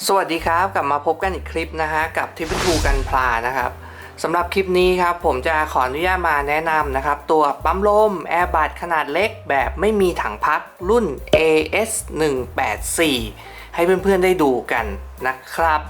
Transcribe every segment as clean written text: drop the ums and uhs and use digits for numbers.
สวัสดีครับกลับมาพบกันอีกคลิปนะฮะกับทิปทูกันพลานะครับสำหรับคลิปนี้ครับผมจะขออนุญาตมาแนะนำนะครับตัวปั๊มลมแอร์บัดขนาดเล็กแบบไม่มีถังพักรุ่น AS184 ให้เพื่อนๆได้ดูกันนะครับ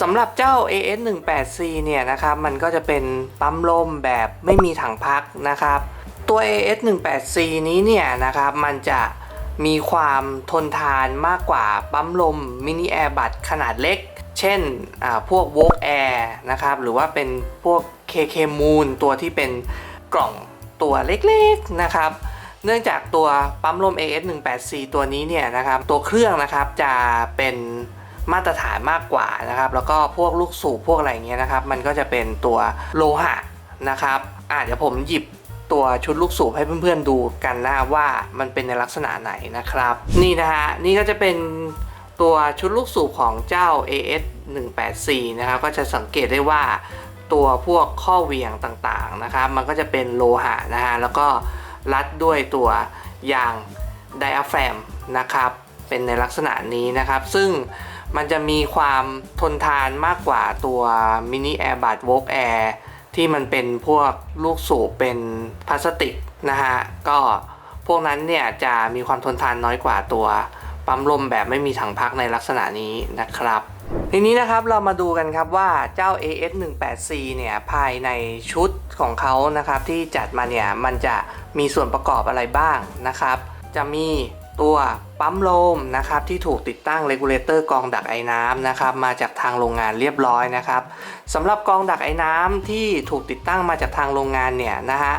สำหรับเจ้า AS184 เนี่ยนะครับมันก็จะเป็นปั๊มลมแบบไม่มีถังพักนะครับตัว AS184 นี้เนี่ยนะครับมันจะมีความทนทานมากกว่าปั๊มลมมินิแอร์บัดขนาดเล็กเช่นพวก Vogue Air นะครับหรือว่าเป็นพวก KK Moon ตัวที่เป็นกล่องตัวเล็กๆนะครับเนื่องจากตัวปั๊มลม AS184 ตัวนี้เนี่ยนะครับตัวเครื่องนะครับจะเป็นมาตรฐานมากกว่านะครับแล้วก็พวกลูกสูบพวกอะไรเงี้ยนะครับมันก็จะเป็นตัวโลหะนะครับเดี๋ยวผมหยิบตัวชุดลูกสูบให้เพื่อนๆดูกันนะว่ามันเป็นในลักษณะไหนนะครับนี่นะฮะนี่ก็จะเป็นตัวชุดลูกสูบของเจ้า AS184 นะครับก็จะสังเกตได้ว่าตัวพวกข้อเหวี่ยงต่างๆนะครับมันก็จะเป็นโลหะนะฮะแล้วก็รัดด้วยตัวยางไดอะแฟรมนะครับเป็นในลักษณะนี้นะครับซึ่งมันจะมีความทนทานมากกว่าตัวมินิแอร์บัดโวล์กแอร์ที่มันเป็นพวกลูกสูบเป็นพลาสติกนะฮะก็พวกนั้นเนี่ยจะมีความทนทานน้อยกว่าตัวปั๊มลมแบบไม่มีถังพักในลักษณะนี้นะครับทีนี้นะครับเรามาดูกันครับว่าเจ้า AS184 เนี่ยภายในชุดของเขานะครับที่จัดมาเนี่ยมันจะมีส่วนประกอบอะไรบ้างนะครับจะมีตัวปั๊มลมนะครับที่ถูกติดตั้งเรกูเลเตอร์กรองดักไอน้ำนะครับมาจากทางโรงงานเรียบร้อยนะครับสำหรับกรองดักไอน้ำที่ถูกติดตั้งมาจากทางโรงงานเนี่ยนะฮะ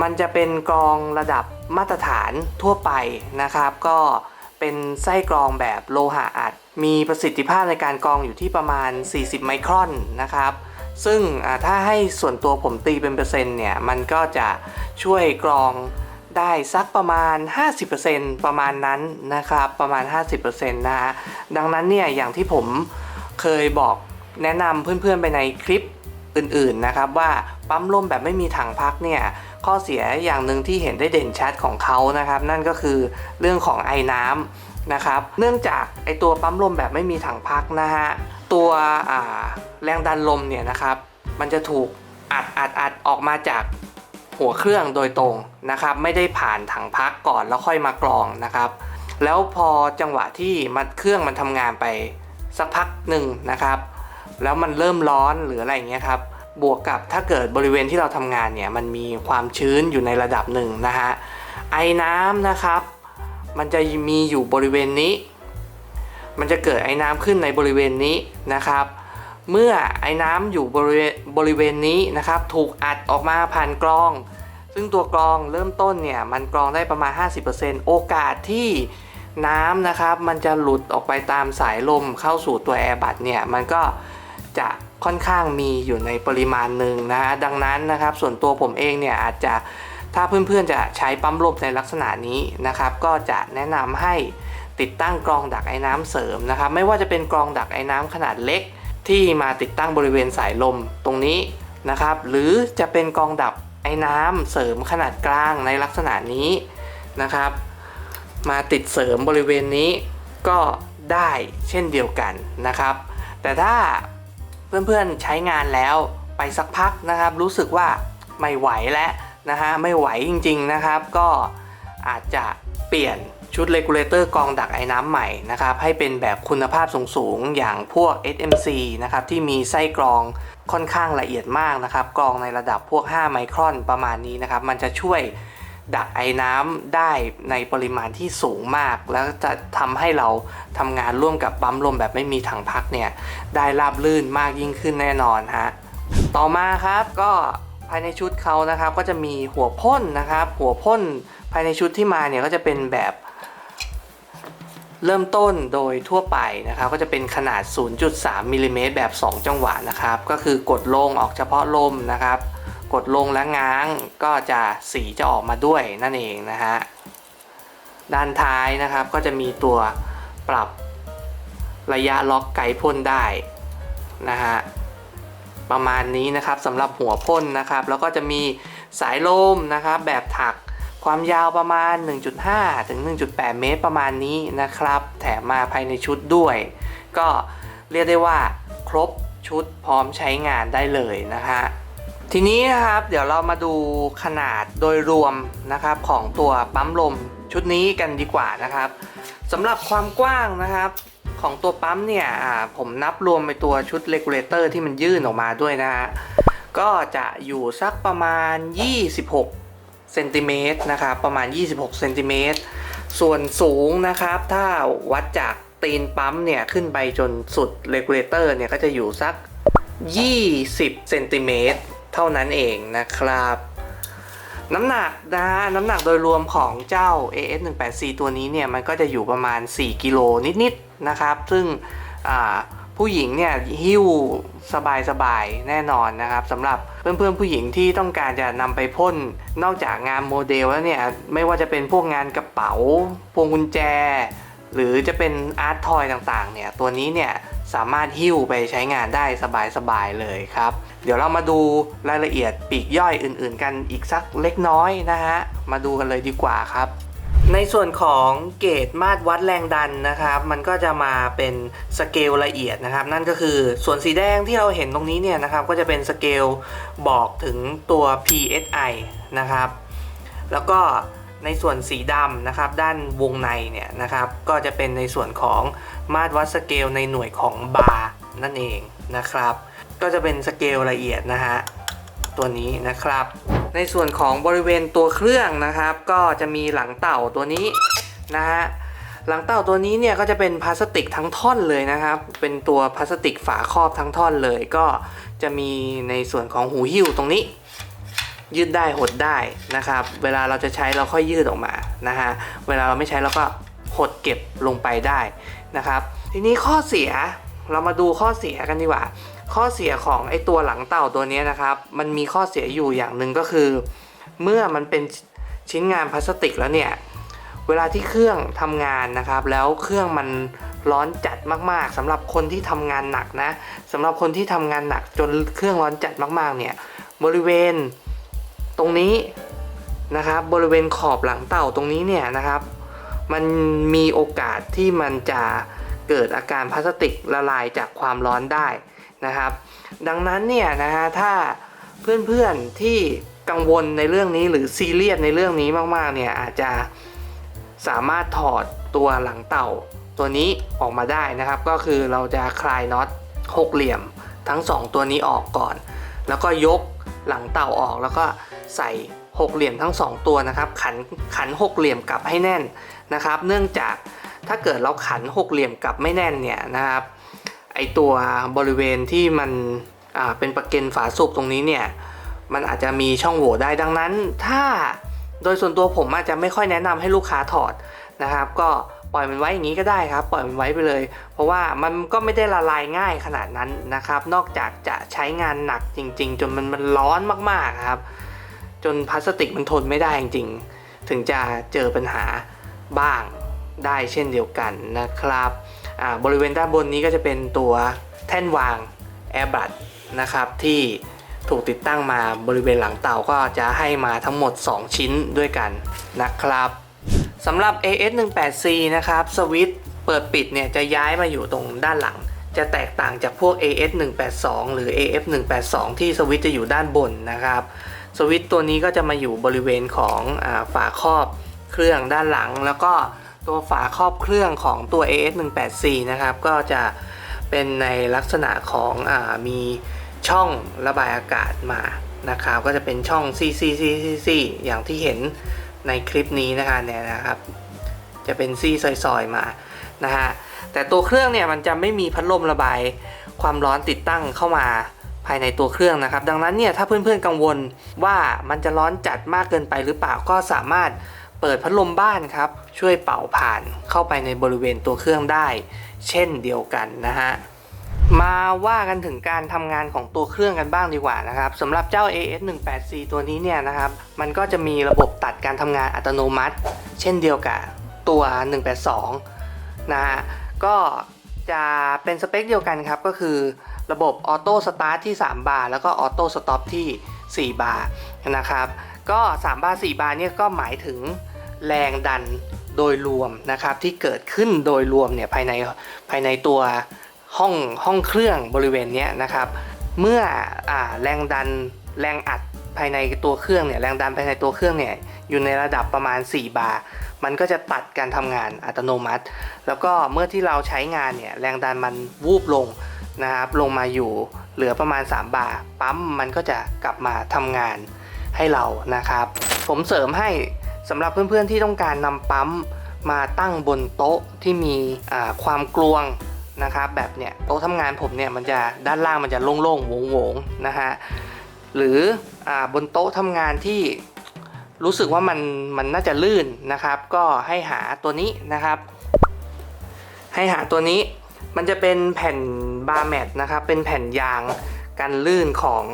มันจะเป็นกรองระดับมาตรฐานทั่วไปนะครับก็เป็นไส้กรองแบบโลหะอัดมีประสิทธิภาพในการกรองอยู่ที่ประมาณ40ไมครอนนะครับซึ่งถ้าให้ส่วนตัวผมตีเป็นเปอร์เซ็นต์เนี่ยมันก็จะช่วยกรองได้สักประมาณ 50% ประมาณนั้นนะครับประมาณ 50% นะฮะดังนั้นเนี่ยอย่างที่ผมเคยบอกแนะนำเพื่อนๆไปในคลิปอื่นๆนะครับว่าปั๊มลมแบบไม่มีถังพักเนี่ยข้อเสียอย่างหนึ่งที่เห็นได้เด่นชัดของเขานะครับนั่นก็คือเรื่องของไอน้ำนะครับเนื่องจากไอตัวปั๊มลมแบบไม่มีถังพักนะฮะตัวแรงดันลมเนี่ยนะครับมันจะถูกอัดออกมาจากหัวเครื่องโดยตรงนะครับไม่ได้ผ่านถังพักก่อนแล้วค่อยมากรองนะครับแล้วพอจังหวะที่เครื่องมันทำงานไปสักพักหนึ่งนะครับแล้วมันเริ่มร้อนหรืออะไรอย่างเงี้ยครับบวกกับถ้าเกิดบริเวณที่เราทำงานเนี่ยมันมีความชื้นอยู่ในระดับหนึ่งนะฮะไอน้ำนะครับมันจะมีอยู่บริเวณนี้มันจะเกิดไอน้ำขึ้นในบริเวณนี้นะครับเมื่อไอ้น้ำอยู่บริเวณนี้นะครับถูกอัดออกมาผ่านกรองซึ่งตัวกรองเริ่มต้นเนี่ยมันกรองได้ประมาณ 50% โอกาสที่น้ำนะครับมันจะหลุดออกไปตามสายลมเข้าสู่ตัวแอร์บัดเนี่ยมันก็จะค่อนข้างมีอยู่ในปริมาณหนึ่งนะฮะดังนั้นนะครับส่วนตัวผมเองเนี่ยอาจจะถ้าเพื่อนๆจะใช้ปั๊มลมในลักษณะนี้นะครับก็จะแนะนำให้ติดตั้งกรองดักไอ้น้ำเสริมนะครับไม่ว่าจะเป็นกรองดักไอ้น้ำขนาดเล็กที่มาติดตั้งบริเวณสายลมตรงนี้นะครับหรือจะเป็นกรองดักไอ้น้ำเสริมขนาดกลางในลักษณะนี้นะครับมาติดเสริมบริเวณนี้ก็ได้เช่นเดียวกันนะครับแต่ถ้าเพื่อนๆใช้งานแล้วไปสักพักนะครับรู้สึกว่าไม่ไหวแล้วนะฮะไม่ไหวจริงๆนะครับก็อาจจะเปลี่ยนชุดเรกูเลเตอร์กรองดักไอ้น้ำใหม่นะครับให้เป็นแบบคุณภาพสูงๆอย่างพวก SMC นะครับที่มีไส้กรองค่อนข้างละเอียดมากนะครับกรองในระดับพวก5ไมครอนประมาณนี้นะครับมันจะช่วยดักไอ้น้ำได้ในปริมาณที่สูงมากแล้วจะทำให้เราทำงานร่วมกับปั๊มลมแบบไม่มีถังพักเนี่ยได้ราบรื่นมากยิ่งขึ้นแน่นอนฮะต่อมาครับก็ภายในชุดเขานะครับก็จะมีหัวพ่นนะครับหัวพ่นภายในชุดที่มาเนี่ยก็จะเป็นแบบเริ่มต้นโดยทั่วไปนะครับก็จะเป็นขนาด 0.3 มิลลิเมตรแบบ2จังหวะนะครับก็คือกดลงออกเฉพาะลมนะครับกดลงและง้างก็จะสีจะออกมาด้วยนั่นเองนะฮะด้านท้ายนะครับก็จะมีตัวปรับระยะล็อกไกด์พ่นได้นะฮะประมาณนี้นะครับสำหรับหัวพ่นนะครับแล้วก็จะมีสายลมนะครับแบบถักความยาวประมาณ 1.5 ถึง 1.8 เมตรประมาณนี้นะครับแถมมาภายในชุดด้วย ก็เรียกได้ว่าครบชุดพร้อมใช้งานได้เลยนะฮะทีนี้นะครับเดี๋ยวเรามาดูขนาดโดยรวมนะครับของตัวปั๊มลมชุดนี้กันดีกว่านะครับสำหรับความกว้างนะครับของตัวปั๊มเนี่ยผมนับรวมไปตัวชุดเรกูเลเตอร์ที่มันยื่นออกมาด้วยนะฮะก็จะอยู่สักประมาณ26เซนติเมตรนะครับประมาณ26เซนติเมตรส่วนสูงนะครับถ้าวัดจากตีนปั๊มเนี่ยขึ้นไปจนสุดเรกูเลเตอร์เนี่ยก็จะอยู่สัก20เซนติเมตรเท่านั้นเองนะครับน้ำหนักนะฮะน้ำหนักโดยรวมของเจ้า AS184 ตัวนี้เนี่ยมันก็จะอยู่ประมาณ4กิโลนิดๆนะครับซึ่งผู้หญิงเนี่ยหิ้วสบายๆแน่นอนนะครับสำหรับเพื่อนๆผู้หญิงที่ต้องการจะนำไปพ่นนอกจากงานโมเดลแล้วเนี่ยไม่ว่าจะเป็นพวกงานกระเป๋าพวงกุญแจหรือจะเป็นอาร์ตทอยต่างๆเนี่ยตัวนี้เนี่ยสามารถหิ้วไปใช้งานได้สบายๆเลยครับเดี๋ยวเรามาดูรายละเอียดปลีกย่อยอื่นๆกันอีกสักเล็กน้อยนะฮะมาดูกันเลยดีกว่าครับในส่วนของเกจมาตรวัดแรงดันนะครับมันก็จะมาเป็นสเกลละเอียดนะครับนั่นก็คือส่วนสีแดงที่เราเห็นตรงนี้เนี่ยนะครับก็จะเป็นสเกลบอกถึงตัว PSI นะครับแล้วก็ในส่วนสีดำนะครับด้านวงในเนี่ยนะครับก็จะเป็นในส่วนของมาตรวัดสเกลในหน่วยของบาร์นั่นเองนะครับก็จะเป็นสเกลละเอียดนะฮะตัวนี้นะครับในส่วนของบริเวณตัวเครื่องนะครับก็จะมีหลังเต่าตัวนี้นะฮะหลังเต่าตัวนี้เนี่ยก็จะเป็นพลาสติกทั้งท่อนเลยนะครับเป็นตัวพลาสติกฝาครอบทั้งท่อนเลยก็จะมีในส่วนของหูหิ้วตรงนี้ยืดได้หดได้นะครับเวลาเราจะใช้เราค่อยยืดออกมานะฮะเวลาเราไม่ใช้เราก็หดเก็บลงไปได้นะครับทีนี้ข้อเสียเรามาดูข้อเสียกันดีกว่าข้อเสียของไอตัวหลังเต่าตัวนี้นะครับมันมีข้อเสียอยู่อย่างหนึ่งก็คือเมื่อมันเป็นชิ้นงานพลาสติกแล้วเนี่ยเวลาที่เครื่องทำงานนะครับแล้วเครื่องมันร้อนจัดมากๆสำหรับคนที่ทำงานหนักนะสำหรับคนที่ทำงานหนักจนเครื่องร้อนจัดมากๆเนี่ยบริเวณตรงนี้นะครับบริเวณขอบหลังเต่าตรงนี้เนี่ยนะครับมันมีโอกาสที่มันจะเกิดอาการพลาสติกละลายจากความร้อนได้นะครับดังนั้นเนี่ยนะฮะถ้าเพื่อนๆที่กังวลในเรื่องนี้หรือซีเรียสในเรื่องนี้มากๆเนี่ยอาจจะสามารถถอดตัวหลังเต่าตัวนี้ออกมาได้นะครับก็คือเราจะคลายน็อต6เหลี่ยมทั้ง2ตัวนี้ออกก่อนแล้วก็ยกหลังเต่าออกแล้วก็ใส่6เหลี่ยมทั้ง2ตัวนะครับขัน6เหลี่ยมกลับให้แน่นนะครับเนื่องจากถ้าเกิดเราขัน6เหลี่ยมกลับไม่แน่นเนี่ยนะครับไอตัวบริเวณที่มันเป็นประเก็นฝาสูบตรงนี้เนี่ยมันอาจจะมีช่องโหว่ได้ดังนั้นถ้าโดยส่วนตัวผมอาจจะไม่ค่อยแนะนำให้ลูกค้าถอดนะครับก็ปล่อยมันไว้อย่างนี้ก็ได้ครับปล่อยมันไว้ไปเลยเพราะว่ามันก็ไม่ได้ละลายง่ายขนาดนั้นนะครับนอกจากจะใช้งานหนักจริงๆจนมันร้อนมากๆครับจนพลาสติกมันทนไม่ได้จริงๆถึงจะเจอปัญหาบ้างได้เช่นเดียวกันนะครับบริเวณด้านบนนี้ก็จะเป็นตัวแท่นวางแอร์บัดนะครับที่ถูกติดตั้งมาบริเวณหลังเต่าก็จะให้มาทั้งหมด2ชิ้นด้วยกันนะครับสำหรับ AS184 นะครับสวิตช์เปิดปิดเนี่ยจะย้ายมาอยู่ตรงด้านหลังจะแตกต่างจากพวก AS182 หรือ AF182 ที่สวิตช์จะอยู่ด้านบนนะครับสวิตช์ตัวนี้ก็จะมาอยู่บริเวณของฝาครอบเครื่องด้านหลังแล้วก็ตัวฝาครอบเครื่องของตัว AS184 นะครับก็จะเป็นในลักษณะของมีช่องระบายอากาศมานะครับก็จะเป็นช่องซี่อย่างที่เห็นในคลิปนี้นะคะเนี่ยนะครับจะเป็นซี่ซอยๆมานะฮะแต่ตัวเครื่องเนี่ยมันจะไม่มีพัดลมระบายความร้อนติดตั้งเข้ามาภายในตัวเครื่องนะครับดังนั้นเนี่ยถ้าเพื่อนๆกังวลว่ามันจะร้อนจัดมากเกินไปหรือเปล่าก็สามารถเปิดพัดลมบ้านครับช่วยเป่าผ่านเข้าไปในบริเวณตัวเครื่องได้เช่นเดียวกันนะฮะมาว่ากันถึงการทำงานของตัวเครื่องกันบ้างดีกว่านะครับสำหรับเจ้า AS184 ตัวนี้เนี่ยนะครับมันก็จะมีระบบตัดการทำงานอัตโนมัติเช่นเดียวกับตัว 182 นะฮะก็จะเป็นสเปคเดียวกันครับก็คือระบบออโต้สตาร์ทที่3บาร์แล้วก็ออโต้สต็อปที่4บาร์นะครับก็3บาร์4บาร์เนี่ยก็หมายถึงแรงดัน โดยรวมนะครับที่เกิดขึ้นโดยรวมเนี่ยภายในตัวห้องเครื่องบริเวณนี้นะครับเมื่อแรงดันแรงอัดภายในตัวเครื่องเนี่ยแรงดันภายในตัวเครื่องเนี่ยอยู่ในระดับประมาณ4 บาร์มันก็จะตัดการทำงานอัตโนมัติ แล้วก็เมื่อที่เราใช้งานเนี่ยแรงดันมันวูบลงนะครับลงมาอยู่เหลือประมาณ3 บาร์ปั๊มมันก็จะกลับมาทำงานให้เรานะครับผมเสริมให้สำหรับเพื่อนๆที่ต้องการนำปั๊มมาตั้งบนโต๊ะที่มีความกลวงนะครับแบบเนี้ยโต๊ะทำงานผมเนี่ยมันจะด้านล่างมันจะโล่งๆโหวงๆนะฮะหรือบนโต๊ะทำงานที่รู้สึกว่ามันน่าจะลื่นนะครับก็ให้หาตัวนี้นะครับให้หาตัวนี้มันจะเป็นแผ่นบาร์แมทนะครับเป็นแผ่นยางกันลื่นของ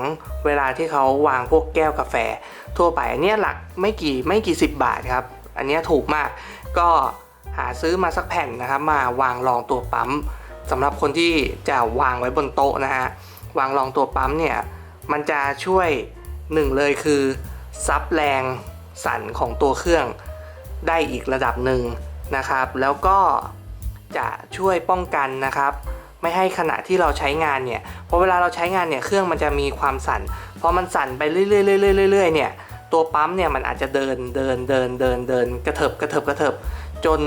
เวลาที่เขาวางพวกแก้วกาแฟทั่วไปอันนี้หลักไม่กี่10 บาทครับอันนี้ถูกมากก็หาซื้อมาสักแผ่นนะครับมาวางรองตัวปั๊มสำหรับคนที่จะวางไว้บนโต๊ะนะฮะวางรองตัวปั๊มเนี่ยมันจะช่วยหนึ่งเลยคือซับแรงสั่นของตัวเครื่องได้อีกระดับหนึ่งนะครับแล้วก็จะช่วยป้องกันนะครับไม่ให้ขณะที่เราใช้งานเนี่ยเพราะเวลาเราใช้งานเนี่ยเครื่องมันจะมีความสั่นพอมันสั่นไปเรื่อยๆเนี่ยตัวปั๊มเนี่ยมันอาจจะเดินกระเถิบจน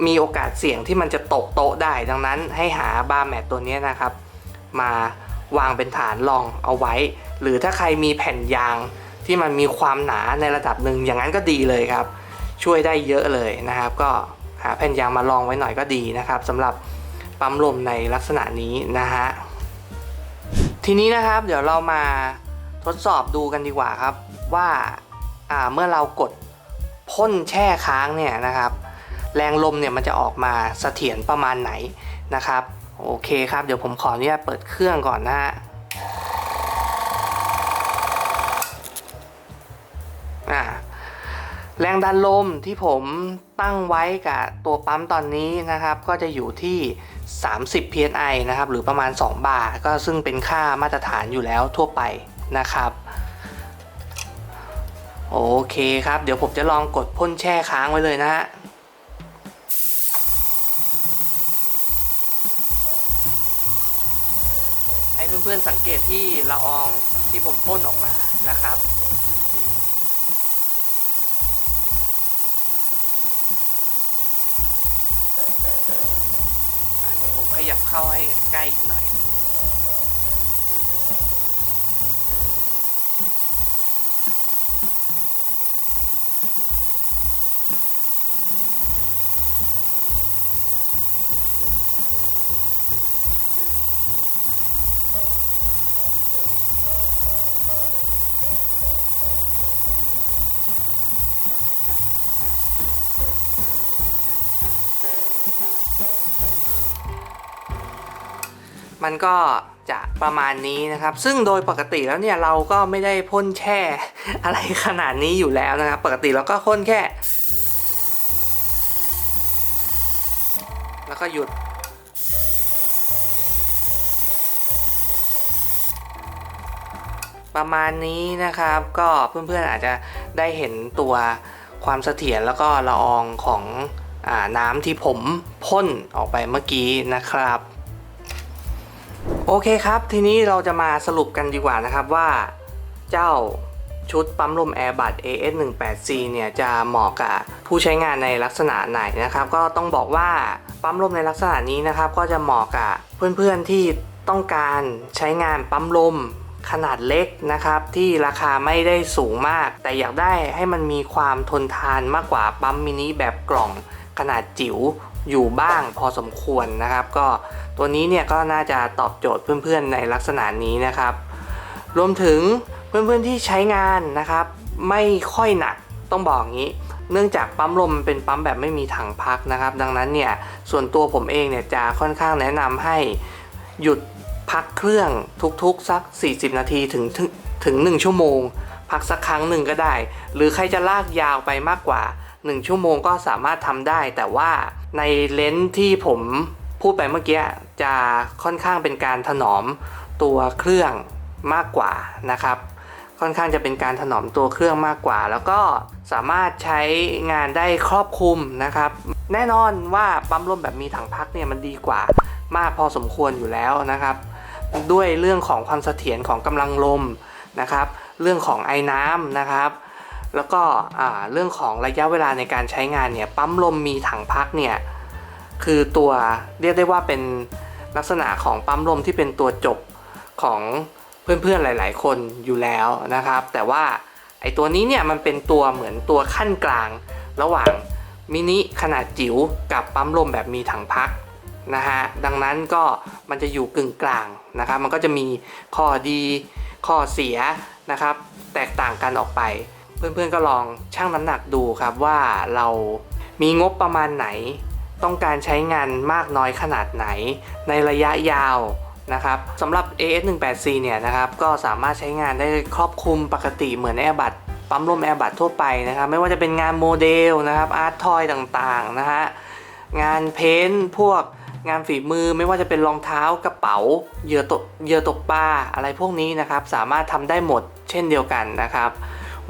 มีโอกาสเสี่ยงที่มันจะตกโต๊ะได้ดังนั้นให้หาบาร์แมทตัวนี้นะครับมาวางเป็นฐานรองเอาไว้หรือถ้าใครมีแผ่นยางที่มันมีความหนาในระดับหนึ่งอย่างนั้นก็ดีเลยครับช่วยได้เยอะเลยนะครับก็หาแผ่นยางมาลองไว้หน่อยก็ดีนะครับสำหรับปั๊มลมในลักษณะนี้นะฮะทีนี้นะครับเดี๋ยวเรามาทดสอบดูกันดีกว่าครับว่าเมื่อเรากดพ่นแช่ค้างเนี่ยนะครับแรงลมเนี่ยมันจะออกมาเสถียรประมาณไหนนะครับโอเคครับเดี๋ยวผมขออนุญาตเปิดเครื่องก่อนนะฮะแรงดันลมที่ผมตั้งไว้กับตัวปั๊มตอนนี้นะครับก็จะอยู่ที่30 psi นะครับหรือประมาณ2 บาร์ก็ซึ่งเป็นค่ามาตรฐานอยู่แล้วทั่วไปนะครับโอเคครับเดี๋ยวผมจะลองกดพ่นแช่ค้างไว้เลยนะฮะให้เพื่อนๆสังเกตที่ละอองที่ผมพ่นออกมานะครับขยับเข้าให้ใกล้อีกหน่อยมันก็จะประมาณนี้นะครับซึ่งโดยปกติแล้วเนี่ยเราก็ไม่ได้พ่นแช่อะไรขนาดนี้อยู่แล้วนะครับปกติเราก็พ่นแค่แล้วก็หยุดประมาณนี้นะครับก็เพื่อนๆอาจจะได้เห็นตัวความเสถียรแล้วก็ละอองของน้ำที่ผมพ่นออกไปเมื่อกี้นะครับโอเคครับทีนี้เราจะมาสรุปกันดีกว่านะครับว่าเจ้าชุดปั๊มลม Airbus AS18C เนี่ยจะเหมาะกับผู้ใช้งานในลักษณะไหนนะครับก็ต้องบอกว่าปั๊มลมในลักษณะนี้นะครับก็จะเหมาะกับเพื่อนๆที่ต้องการใช้งานปั๊มลมขนาดเล็กนะครับที่ราคาไม่ได้สูงมากแต่อยากได้ให้มันมีความทนทานมากกว่าปั๊มมินิแบบกล่องขนาดจิ๋วอยู่บ้างพอสมควรนะครับก็ตัวนี้เนี่ยก็น่าจะตอบโจทย์เพื่อนๆในลักษณะนี้นะครับรวมถึงเพื่อนๆที่ใช้งานนะครับไม่ค่อยหนักต้องบอกงี้เนื่องจากปั๊มลมเป็นปั๊มแบบไม่มีถังพักนะครับดังนั้นเนี่ยส่วนตัวผมเองเนี่ยจะค่อนข้างแนะนำให้หยุดพักเครื่องทุกๆสัก40 นาทีถึง1 ชั่วโมงพักสักครั้งหนึ่งก็ได้หรือใครจะลากยาวไปมากกว่า1 ชั่วโมงก็สามารถทำได้แต่ว่าในเลนส์ที่ผมพูดไปเมื่อกี้จะค่อนข้างเป็นการถนอมตัวเครื่องมากกว่านะครับ ค่อนข้างจะเป็นการถนอมตัวเครื่องมากกว่าแล้วก็สามารถใช้งานได้ครอบคลุมนะครับแน่นอนว่าปั๊มลมแบบมีถังพักเนี่ยมันดีกว่ามากพอสมควรอยู่แล้วนะครับด้วยเรื่องของความเสถียรของกำลังลมนะครับเรื่องของไอ้น้ำนะครับแล้วก็เรื่องของระยะเวลาในการใช้งานเนี่ยปั๊มลมมีถังพักเนี่ยคือตัวเรียกได้ว่าเป็นลักษณะของปั๊มลมที่เป็นตัวจบของเพื่อนๆหลายๆคนอยู่แล้วนะครับแต่ว่าไอตัวนี้เนี่ยมันเป็นตัวเหมือนตัวขั้นกลางระหว่างมินิขนาดจิ๋วกับปั๊มลมแบบมีถังพักนะฮะดังนั้นก็มันจะอยู่กึ่งกลางนะครับมันก็จะมีข้อดีข้อเสียนะครับแตกต่างกันออกไปเพื่อนๆก็ลองชั่งน้ำหนักดูครับว่าเรามีงบประมาณไหนต้องการใช้งานมากน้อยขนาดไหนในระยะยาวนะครับสำหรับ AS18C เนี่ยนะครับก็สามารถใช้งานได้ครอบคลุมปกติเหมือน Airbuds ปั๊มลม Airbuds ทั่วไปนะครับไม่ว่าจะเป็นงานโมเดลนะครับอาร์ตทอยต่างๆนะฮะงานเพ้นท์พวกงานฝีมือไม่ว่าจะเป็นรองเท้ากระเป๋าเหยื่อตกปลาอะไรพวกนี้นะครับสามารถทำได้หมดเช่นเดียวกันนะครับ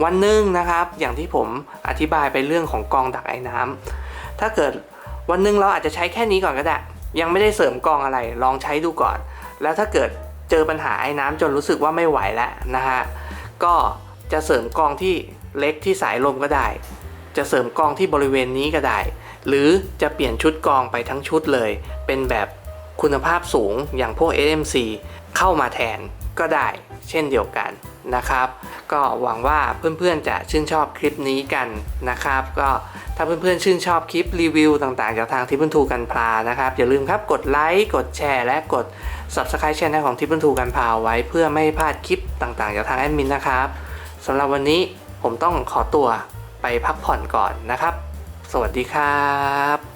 วันหนึ่งนะครับอย่างที่ผมอธิบายไปเรื่องของกรองดักไอ้น้ำถ้าเกิดวันหนึ่งเราอาจจะใช้แค่นี้ก่อนก็ได้ยังไม่ได้เสริมกรองอะไรลองใช้ดูก่อนแล้วถ้าเกิดเจอปัญหาไอ้น้ำจนรู้สึกว่าไม่ไหวแล้วนะฮะก็จะเสริมกรองที่เล็กที่สายลมก็ได้จะเสริมกรองที่บริเวณนี้ก็ได้หรือจะเปลี่ยนชุดกรองไปทั้งชุดเลยเป็นแบบคุณภาพสูงอย่างพวก SMC เข้ามาแทนก็ได้เช่นเดียวกันนะครับก็หวังว่าเพื่อนๆจะชื่นชอบคลิปนี้กันนะครับก็ถ้าเพื่อนๆชื่นชอบคลิปรีวิวต่างๆจากทางทิปเปิลทูกันพลานะครับอย่าลืมครับกดไลค์กดแชร์และกด Subscribe Channel ของทิปเปิลทูกันพลาไว้เพื่อไม่พลาดคลิปต่างๆจากทางแอดมินนะครับสำหรับวันนี้ผมต้องขอตัวไปพักผ่อนก่อนนะครับสวัสดีครับ